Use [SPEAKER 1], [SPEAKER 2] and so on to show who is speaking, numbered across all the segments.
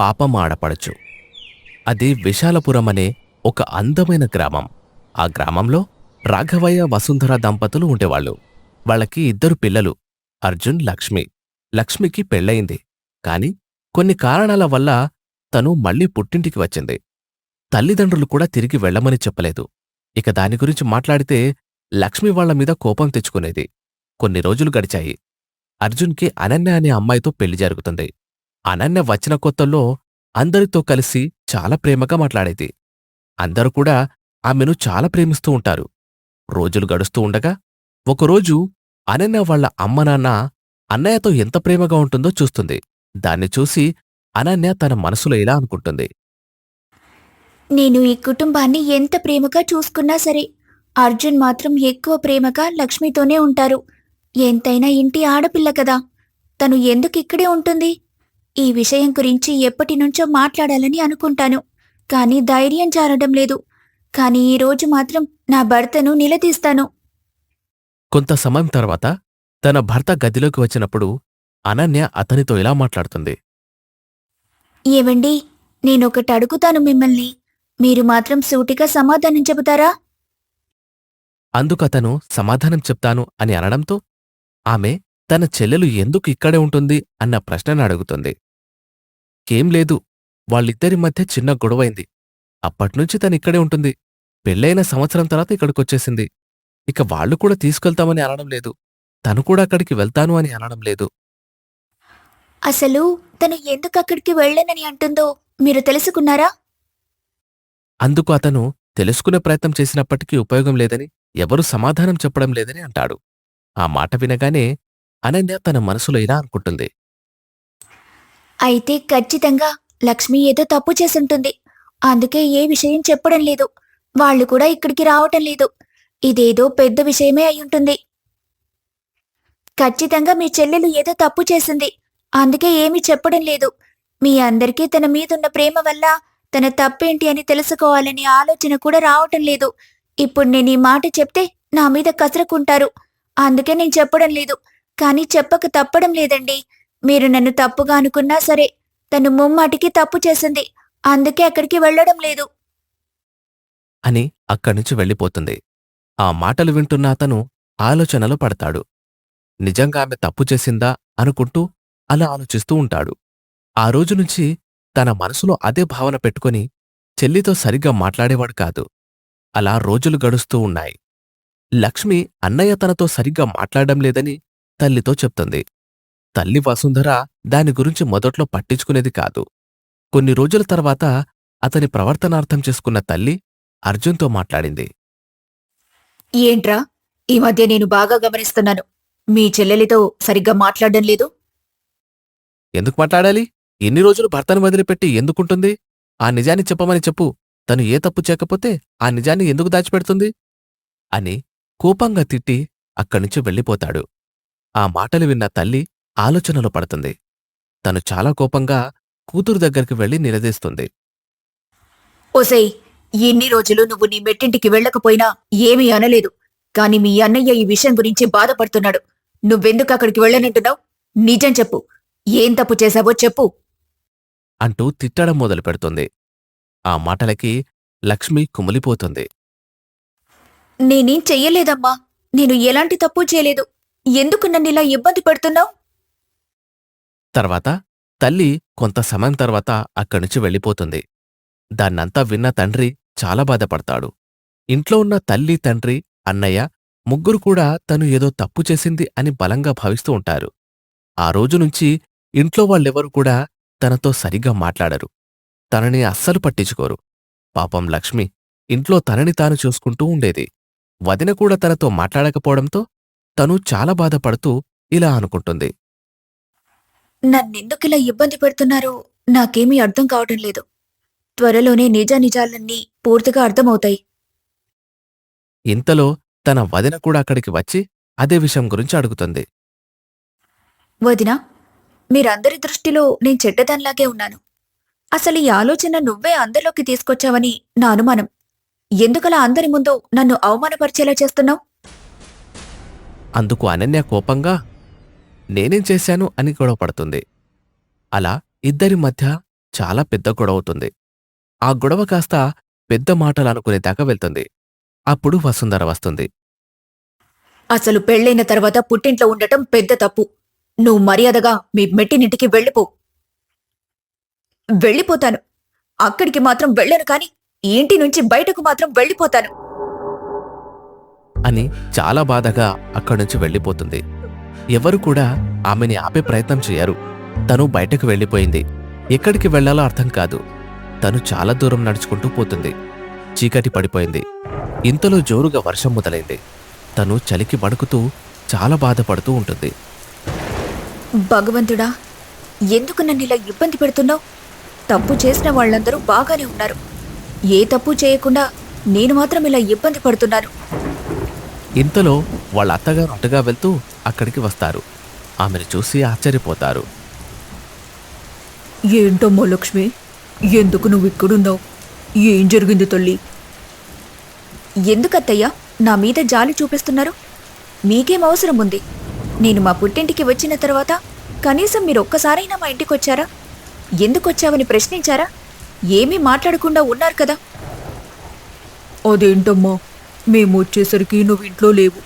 [SPEAKER 1] పాపం ఆడపడచు. అది విశాలపురం అనే ఒక అందమైన గ్రామం. ఆ గ్రామంలో రాఘవయ్య వసుంధర దంపతులు ఉండేవాళ్ళు. వాళ్ళకి 2 పిల్లలు, అర్జున్, లక్ష్మి. లక్ష్మికి పెళ్ళయింది. కాని కొన్ని కారణాల వల్ల తను మళ్ళీ పుట్టింటికి వచ్చింది. తల్లిదండ్రులు కూడా తిరిగి వెళ్ళమని చెప్పలేదు. ఇక దాని గురించి మాట్లాడితే లక్ష్మి వాళ్ల మీద కోపం తెచ్చుకునేది. కొన్ని రోజులు గడిచాయి. అర్జున్కి అనన్య అనే అమ్మాయితో పెళ్లి జరుగుతుంది. అనన్య వచ్చిన కొత్తల్లో అందరితో కలిసి చాలా ప్రేమగా మాట్లాడేది. అందరూ కూడా ఆమెను చాలా ప్రేమిస్తూ ఉంటారు. రోజులు గడుస్తూ ఉండగా ఒకరోజు అనన్య వాళ్ల అమ్మనాన్న అన్నయ్యతో ఎంత ప్రేమగా ఉంటుందో చూస్తుంది. దాన్ని చూసి అనన్య తన మనసులో ఇలా అనుకుంటుంది.
[SPEAKER 2] నేను ఈ కుటుంబాన్ని ఎంత ప్రేమగా చూసుకున్నా సరే, అర్జున్ మాత్రం ఎక్కువ ప్రేమగా లక్ష్మితోనే ఉంటారు. ఎంతైనా ఇంటి ఆడపిల్ల కదా, తను ఎందుకిక్కడే ఉంటుంది? ఈ విషయం గురించి ఎప్పటినుంచో మాట్లాడాలని అనుకుంటాను, కానీ ధైర్యం చాలడం లేదు. కానీ ఈరోజు మాత్రం నా భర్తను నిలదీస్తాను.
[SPEAKER 1] కొంత సమయం తర్వాత తన భర్త గదిలోకి వచ్చినప్పుడు అనన్య అతనితో ఇలా మాట్లాడుతుంది.
[SPEAKER 2] ఏవండి, నేనొకటి అడుగుతాను మిమ్మల్ని, మీరు మాత్రం సూటిగా సమాధానం చెబుతారా?
[SPEAKER 1] అందుకతను సమాధానం చెప్తాను అని అనడంతో ఆమె తన చెల్లెలు ఎందుకు ఇక్కడే ఉంటుంది అన్న ప్రశ్నను అడుగుతుంది. కేం లేదు, వాళ్ళిద్దరి మధ్య చిన్న గొడవైంది. అప్పట్నుంచి తనిక్కడే ఉంటుంది. పెళ్ళైన సంవత్సరం తర్వాత ఇక్కడికొచ్చేసింది. ఇక వాళ్ళు కూడా తీసుకెళ్తామని అనడం లేదు. తను కూడా అక్కడికి వెళ్తాను అని అనడం లేదు.
[SPEAKER 2] అసలు తను ఎందుకక్కడికి వెళ్ళనని అంటుందో మీరు తెలుసుకున్నారా?
[SPEAKER 1] అందుకు అతను తెలుసుకునే ప్రయత్నం చేసినప్పటికీ ఉపయోగం లేదని, ఎవరూ సమాధానం చెప్పడం లేదని అంటాడు. ఆ మాట వినగానే అనన్య తన మనసులో ఇలా అనుకుంటుంది.
[SPEAKER 2] అయితే ఖచ్చితంగా లక్ష్మి ఏదో తప్పు చేసుంటుంది. అందుకే ఏ విషయం చెప్పడం లేదు. వాళ్ళు కూడా ఇక్కడికి రావటం లేదు. ఇదేదో పెద్ద విషయమే అయ్యుంటుంది. ఖచ్చితంగా మీ చెల్లెలు ఏదో తప్పు చేసింది. అందుకే ఏమీ చెప్పడం లేదు. మీ అందరికీ తన మీదున్న ప్రేమ వల్ల తన తప్పేంటి అని తెలుసుకోవాలనే ఆలోచన కూడా రావటం లేదు. ఇప్పుడు నేను ఈ మాట చెప్తే నా మీద కసరుకుంటారు. అందుకే నేను చెప్పడం లేదు. కానీ చెప్పక తప్పడం లేదండి. మీరు నన్ను తప్పుగా అనుకున్నా సరే, తను ముమ్మాటికి తప్పు చేసింది. అందుకే అక్కడికి వెళ్ళడం లేదు
[SPEAKER 1] అని అక్కడ్నుంచి వెళ్ళిపోతుంది. ఆ మాటలు వింటున్న అతను ఆలోచనలో పడతాడు. నిజంగా ఆమె తప్పు చేసిందా అనుకుంటూ అలా ఆలోచిస్తూ ఉంటాడు. ఆ రోజునుంచి తన మనసులో అదే భావన పెట్టుకొని చెల్లితో సరిగ్గా మాట్లాడేవాడు కాదు. అలా రోజులు గడుస్తూ ఉన్నాయి. లక్ష్మి అన్నయ్య తనతో సరిగ్గా మాట్లాడడం లేదని తల్లితో చెప్తుంది. తల్లి వసుంధర దాని గురించి మొదట్లో పట్టించుకునేది కాదు. కొన్ని రోజుల తర్వాత అతని ప్రవర్తనార్థం చేసుకున్న తల్లి అర్జున్తో మాట్లాడింది.
[SPEAKER 2] ఏంట్రా, ఈ మధ్య నేను బాగా గమనిస్తున్నాను. మీ చెల్లెలితో సరిగ్గా మాట్లాడడం లేదు.
[SPEAKER 1] ఎందుకు మాట్లాడాలి? ఎన్ని రోజులు భర్తను వదిలిపెట్టి ఎందుకుంటుంది? ఆ నిజాన్ని చెప్పమని చెప్పు. తను ఏ తప్పు చేయకపోతే ఆ నిజాన్ని ఎందుకు దాచిపెడుతుంది? అని కోపంగా తిట్టి అక్కడ్నుంచి వెళ్ళిపోతాడు. ఆ మాటలు విన్న తల్లి ఆలోచనలో పడుతుంది. తను చాలా కోపంగా కూతురు దగ్గరికి వెళ్లి నిలదీస్తుంది.
[SPEAKER 2] ఓసేయ్, ఇన్ని రోజులు నువ్వు నీ మెట్టింటికి వెళ్ళకపోయినా ఏమీ అనలేదు. కాని మీ అన్నయ్య ఈ విషయం గురించి బాధపడుతున్నాడు. నువ్వెందుకు అక్కడికి వెళ్ళనంటున్నావు? నిజం చెప్పు. ఏం తప్పు చేశావో చెప్పు.
[SPEAKER 1] అంటూ తిట్టడం మొదలుపెడుతుంది. ఆ మాటలకి లక్ష్మి కుమిలిపోతుంది.
[SPEAKER 2] నేనేం చెయ్యలేదమ్మా. నేను ఎలాంటి తప్పు చేయలేదు. ఎందుకు నన్నిలా ఇబ్బంది పెడుతున్నావు?
[SPEAKER 1] తర్వాత తల్లి కొంత సమయం తర్వాత అక్కడ్నుంచి వెళ్ళిపోతుంది. దాన్నంతా విన్న తండ్రి చాలా బాధపడతాడు. ఇంట్లో ఉన్న తల్లి, తండ్రి, అన్నయ్య ముగ్గురు కూడా తను ఏదో తప్పు చేసింది అని బలంగా భావిస్తూ ఉంటారు. ఆ రోజునుంచి ఇంట్లో వాళ్ళెవరూ కూడా తనతో సరిగ్గా మాట్లాడరు. తనని అస్సలు పట్టించుకోరు. పాపం లక్ష్మి ఇంట్లో తనని తాను చూసుకుంటూ ఉండేది. వదిన కూడా తనతో మాట్లాడకపోవడంతో తను చాలా బాధపడుతూ ఇలా అనుకుంటుంది.
[SPEAKER 2] నన్నెందుకిలా ఇబ్బంది పెడుతున్నారో నాకేమీ అర్థం కావటం లేదు. త్వరలోనే నిజానిజాలన్నీ పూర్తిగా అర్థమవుతాయి.
[SPEAKER 1] ఇంతలో తన వదిన కూడా అక్కడికి వచ్చి అదే విషయం గురించి అడుగుతుంది.
[SPEAKER 2] వదినా, మీరందరి దృష్టిలో నేను చెడ్డదానిలాగే ఉన్నాను. అసలు ఈ ఆలోచన నువ్వే అందరిలోకి తీసుకొచ్చావని నా అనుమానం. ఎందుకలా అందరి ముందు నన్ను అవమానపరిచేలా చేస్తున్నావు?
[SPEAKER 1] అందుకు అనన్య కోపంగా నేనేం చేశాను అని గొడవపడుతుంది. అలా ఇద్దరి మధ్య చాలా పెద్ద గొడవవుతుంది. ఆ గొడవ కాస్త పెద్ద మాటలనుకునేదాకా వెళ్తుంది. అప్పుడు వసుంధర వస్తుంది.
[SPEAKER 2] అసలు పెళ్ళైన తర్వాత పుట్టింట్లో ఉండటం పెద్ద తప్పు. నువ్వు మర్యాదగా మీ మెట్టినింటికి వెళ్ళిపో. వెళ్ళిపోతాను. అక్కడికి మాత్రం వెళ్ళను కాని ఈ ఇంటి నుంచి బయటకు మాత్రం వెళ్ళిపోతాను.
[SPEAKER 1] అని చాలా బాధగా అక్కడ్నుంచి వెళ్ళిపోతుంది. ఎవరు కూడా ఆమెని ఆపే ప్రయత్నం చేయరు. తను బయటకు వెళ్ళిపోయింది. ఎక్కడికి వెళ్ళాలో అర్థం కాదు. తను చాలా దూరం నడుచుకుంటూ పోతుంది. చీకటి పడిపోయింది. ఇంతలో జోరుగా వర్షం మొదలైంది. తను చలికి వణుకుతూ చాలా బాధపడుతూ ఉంటుంది.
[SPEAKER 2] భగవంతుడా, ఎందుకు నన్నిలా ఇబ్బంది పెడుతున్నావు? తప్పు చేసిన వాళ్ళందరూ బాగానే ఉన్నారు. ఏ తప్పు చేయకుండా నేను మాత్రం ఇలా ఇబ్బంది పడుతున్నాను.
[SPEAKER 1] ఇంతలో వాళ్ళ అత్తగారు అటుగా వెళ్తూ అక్కడికి వస్తారు. ఆమెను చూసి ఆశ్చర్యపోతారు.
[SPEAKER 2] ఏంటమ్మా లక్ష్మి, ఎందుకు నువ్వు ఇక్కడున్నావు? ఏం జరిగింది తల్లి? ఎందుకత్తయ్యా నా మీద జాలి చూపిస్తున్నారు? మీకేం అవసరం ఉంది? నేను మా పుట్టింటికి వచ్చిన తర్వాత కనీసం మీరు ఒక్కసారైనా మా ఇంటికి వచ్చారా? ఎందుకొచ్చావని ప్రశ్నించారా? ఏమీ మాట్లాడకుండా ఉన్నారు కదా. అదేంటమ్మా, మేము వచ్చేసరికి నువ్వు ఇంట్లో లేవు.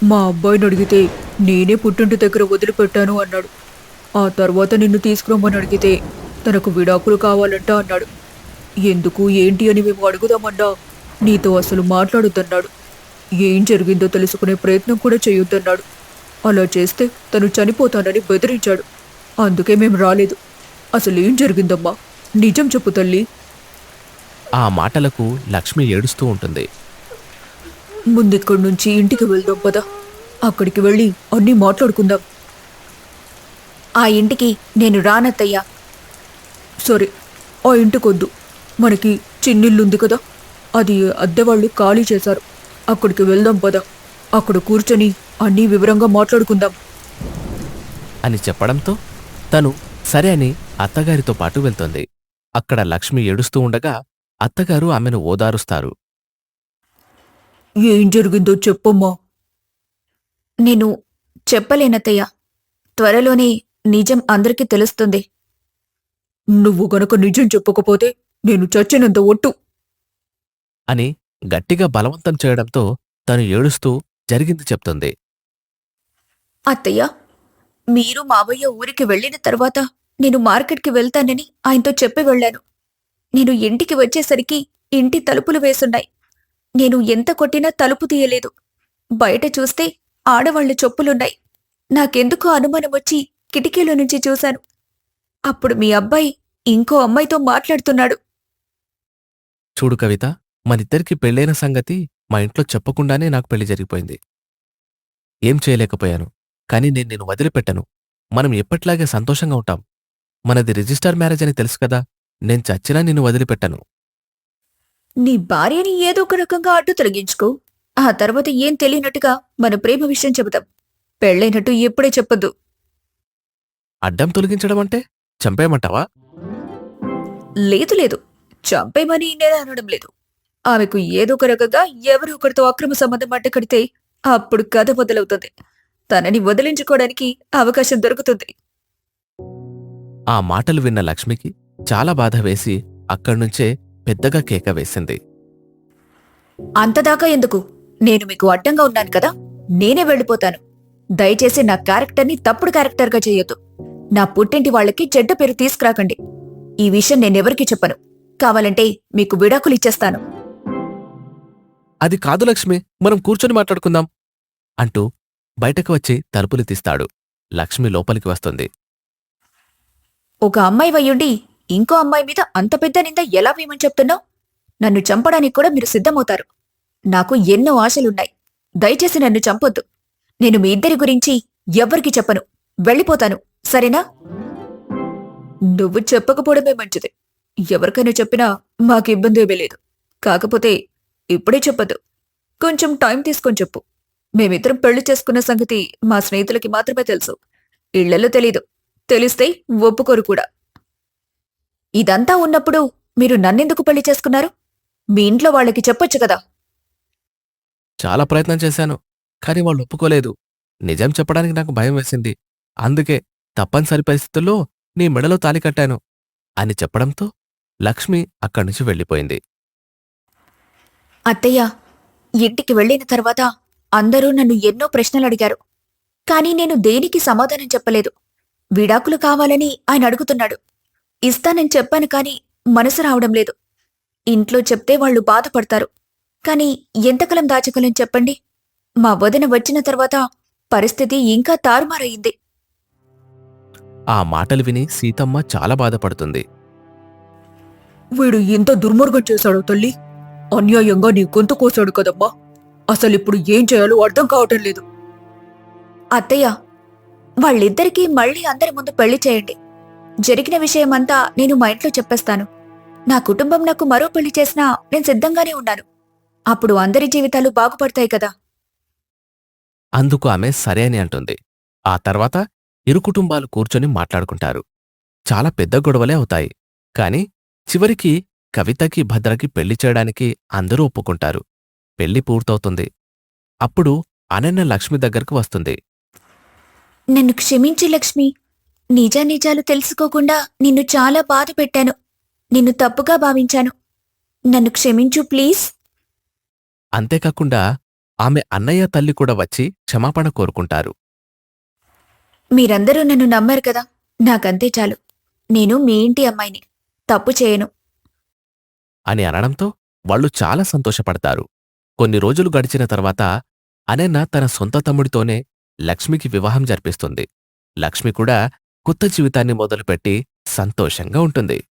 [SPEAKER 2] మా అబ్బాయిని అడిగితే నేనే పుట్టింటి దగ్గర వదిలిపెట్టాను అన్నాడు. ఆ తర్వాత నిన్ను తీసుకురమ్మని అడిగితే తనకు విడాకులు కావాలంట అన్నాడు. ఎందుకు ఏంటి అని మేము అడుగుదామన్నా నీతో అసలు మాట్లాడొద్దన్నాడు. ఏం జరిగిందో తెలుసుకునే ప్రయత్నం కూడా చేయొద్దన్నాడు. అలా చేస్తే తను చనిపోతానని బెదిరించాడు. అందుకే మేము రాలేదు. అసలేం జరిగిందమ్మా, నిజం చెప్పు తల్లి.
[SPEAKER 1] ఆ మాటలకు లక్ష్మి ఏడుస్తూ ఉంటుంది.
[SPEAKER 2] ముందిక్కడి నుంచి ఇంటికి వెళ్దాం పదా. అక్కడికి వెళ్ళి అన్నీ మాట్లాడుకుందాం. ఆ ఇంటికి నేను రానత్తయ్యా. సరే, ఆ ఇంటికొద్దు. మనకి చిన్నిల్లుంది కదా, అది అద్దెవాళ్ళు ఖాళీ చేశారు. అక్కడికి వెళ్దాం పదా. అక్కడ కూర్చొని అన్నీ వివరంగా మాట్లాడుకుందాం
[SPEAKER 1] అని చెప్పడంతో తను సరే అని అత్తగారితో పాటు వెళ్తుంది. అక్కడ లక్ష్మి ఏడుస్తూ ఉండగా అత్తగారు ఆమెను ఓదారుస్తారు.
[SPEAKER 2] ఏం జరిగిందో చెప్పమ్మా. నేను చెప్పలేనత్తయ్యా. త్వరలోనే నిజం అందరికీ తెలుస్తుంది. నువ్వు గనక నిజం చెప్పకపోతే నేను చచ్చినంత ఒట్టు
[SPEAKER 1] అని గట్టిగా బలవంతం చేయడంతో తను ఏడుస్తూ జరిగింది చెప్తుంది.
[SPEAKER 2] అత్తయ్య, మీరు మావయ్య ఊరికి వెళ్ళిన తర్వాత నేను మార్కెట్కి వెళ్తానని ఆయనతో చెప్పి వెళ్ళాను. నేను ఇంటికి వచ్చేసరికి ఇంటి తలుపులు వేసున్నాయి. నేను ఎంత కొట్టినా తలుపు తీయలేదు. బయట చూస్తే ఆడవాళ్ల చెప్పులున్నాయి. నాకెందుకో అనుమానం వచ్చి కిటికీలో నుంచి చూశాను. అప్పుడు మీ అబ్బాయి ఇంకో అమ్మాయితో మాట్లాడుతున్నాడు.
[SPEAKER 1] చూడు కవిత, మనిద్దరికి పెళ్ళైన సంగతి మా ఇంట్లో చెప్పకుండానే నాకు పెళ్లి జరిగిపోయింది. ఏం చేయలేకపోయాను. కాని నేను నిన్ను వదిలిపెట్టను. మనం ఎప్పట్లాగే సంతోషంగా ఉంటాం. మనది రిజిస్టర్ మ్యారేజ్ అని తెలుసు కదా. నేను చచ్చినా నిన్ను వదిలిపెట్టను.
[SPEAKER 2] నీ భార్యని ఏదో ఒక రకంగా అడ్డు తొలగించుకో. ఆ తర్వాత ఏం తెలియనట్టుగా మన ప్రేమ విషయం చెబుతాం. పెళ్ళైనట్టు ఎప్పుడే చెప్పొద్దు.
[SPEAKER 1] అడ్డం తొలగించడం అంటే చంపేయమంటావా?
[SPEAKER 2] లేదు లేదు, చంపేమని నేను అనడం లేదు. ఆమెకు ఏదో ఒక రకంగా ఎవరో ఒకరితో అక్రమ సంబంధం అడ్డకడితే అప్పుడు కథ మొదలవుతుంది. తనని వదిలించుకోవడానికి అవకాశం దొరుకుతుంది.
[SPEAKER 1] ఆ మాటలు విన్న లక్ష్మికి చాలా బాధ వేసి అక్కడ్నుంచే పెద్దగా కేక వేసింది.
[SPEAKER 2] అంతదాకా ఎందుకు? నేను మీకు అడ్డంగా ఉన్నాను కదా, నేనే వెళ్ళిపోతాను. దయచేసి నా క్యారెక్టర్ని తప్పుడు క్యారెక్టర్గా చేయొద్దు. నా పుట్టింటి వాళ్ళకి చెడ్డ పేరు తీసుకురాకండి. ఈ విషయం నేనెవరికీ చెప్పను. కావాలంటే మీకు విడాకులు ఇచ్చేస్తాను.
[SPEAKER 1] అది కాదు లక్ష్మి, మనం కూర్చొని మాట్లాడుకుందాం అంటూ బయటకు వచ్చి తలుపులు తీస్తాడు. లక్ష్మి లోపలికి వస్తుంది.
[SPEAKER 2] ఒక అమ్మాయి వయ్యుండి ఇంకో అమ్మాయి మీద అంత పెద్ద నింద ఎలా వేయమని చెప్తున్నావు? నన్ను చంపడానికి కూడా మీరు సిద్ధమవుతారు. నాకు ఎన్నో ఆశలున్నాయి. దయచేసి నన్ను చంపొద్దు. నేను మీ ఇద్దరి గురించి ఎవ్వరికీ చెప్పను. వెళ్ళిపోతాను, సరేనా? నువ్వు చెప్పకపోవడమే మంచిది. ఎవరికైనా చెప్పినా మాకు ఇబ్బంది ఏమీ లేదు. కాకపోతే ఇప్పుడే చెప్పొద్దు. కొంచెం టైం తీసుకొని చెప్పు. మేమిద్దరం పెళ్లి చేసుకున్న సంగతి మా స్నేహితులకి మాత్రమే తెలుసు. ఇళ్లలో తెలీదు. తెలిస్తే ఒప్పుకోరు కూడా. ఇదంతా ఉన్నప్పుడు మీరు నన్నెందుకు పెళ్లి చేసుకున్నారు? మీ ఇంట్లో వాళ్ళకి చెప్పొచ్చు కదా.
[SPEAKER 1] చాలా ప్రయత్నం చేశాను, కాని వాళ్ళు ఒప్పుకోలేదు. నిజం చెప్పడానికి నాకు భయం వేసింది. అందుకే తప్పనిసరి పరిస్థితుల్లో నీ మెడలో తాళి కట్టాను. అని చెప్పడంతో లక్ష్మి అక్కడ్నుంచి వెళ్ళిపోయింది.
[SPEAKER 2] అత్తయ్య, ఇంటికి వెళ్ళిన తర్వాత అందరూ నన్ను ఎన్నో ప్రశ్నలడిగారు. కానీ నేను దేనికి సమాధానం చెప్పలేదు. విడాకులు కావాలని ఆయన అడుగుతున్నాడు. ఇస్తానని చెప్పాను కానీ మనసు రావడం లేదు. ఇంట్లో చెప్తే వాళ్ళు బాధపడతారు. కానీ ఎంతకాలం దాచగలం చెప్పండి? మా వదిన వచ్చిన తర్వాత పరిస్థితి ఇంకా తారుమారయింది.
[SPEAKER 1] ఆ మాటలు విని సీతమ్మ చాలా బాధపడుతుంది.
[SPEAKER 3] వీడు ఎంత దుర్మార్గం చేశాడో తల్లి. అన్యాయంగా నీ గొంతు కోసాడు కదమ్మా. అసలిప్పుడు ఏం చేయాలో అర్థం కావటం లేదు.
[SPEAKER 2] అత్తయ్య, వాళ్ళిద్దరికీ మళ్ళీ అందరి ముందు పెళ్లి చేయండి. జరిగిన విషయమంతా నేను మా ఇంట్లో చెప్పేస్తాను. నా కుటుంబం నాకు మరో పెళ్లి చేసినా నేను సిద్ధంగానే ఉన్నాను. అప్పుడు అందరి జీవితాలు బాగుపడతాయి కదా.
[SPEAKER 1] అందుకు ఆమె సరే అని అంటుంది. ఆ తర్వాత ఇరు కుటుంబాలు కూర్చొని మాట్లాడుకుంటారు. చాలా పెద్ద గొడవలే అవుతాయి. కాని చివరికి కవితకి భద్రకి పెళ్లి చేయడానికి అందరూ ఒప్పుకుంటారు. పెళ్లి పూర్తవుతుంది. అప్పుడు అనన్య లక్ష్మి దగ్గరకు వస్తుంది.
[SPEAKER 2] నన్ను క్షమించు లక్ష్మి. నిజానిజాలు తెలుసుకోకుండా నిన్ను చాలా బాధ పెట్టాను. నిన్ను తప్పుగా భావించాను. నన్ను క్షమించు ప్లీజ్.
[SPEAKER 1] అంతేకాకుండా ఆమె అన్నయ్య తల్లి కూడా వచ్చి క్షమాపణ కోరుకుంటారు.
[SPEAKER 2] మీరందరూ నన్ను నమ్మారు కదా, నాకంతే చాలు. నేను మీ ఇంటి అమ్మాయిని, తప్పు చేయను.
[SPEAKER 1] అని అనడంతో వాళ్ళు చాలా సంతోషపడతారు. కొన్ని రోజులు గడిచిన తర్వాత అనన్య తన సొంత తమ్ముడితోనే లక్ష్మికి వివాహం జరిపిస్తుంది. లక్ష్మి కూడా కొత్త జీవితాన్ని మొదలుపెట్టి సంతోషంగా ఉంటుంది.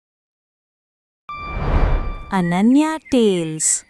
[SPEAKER 4] Ananya Tales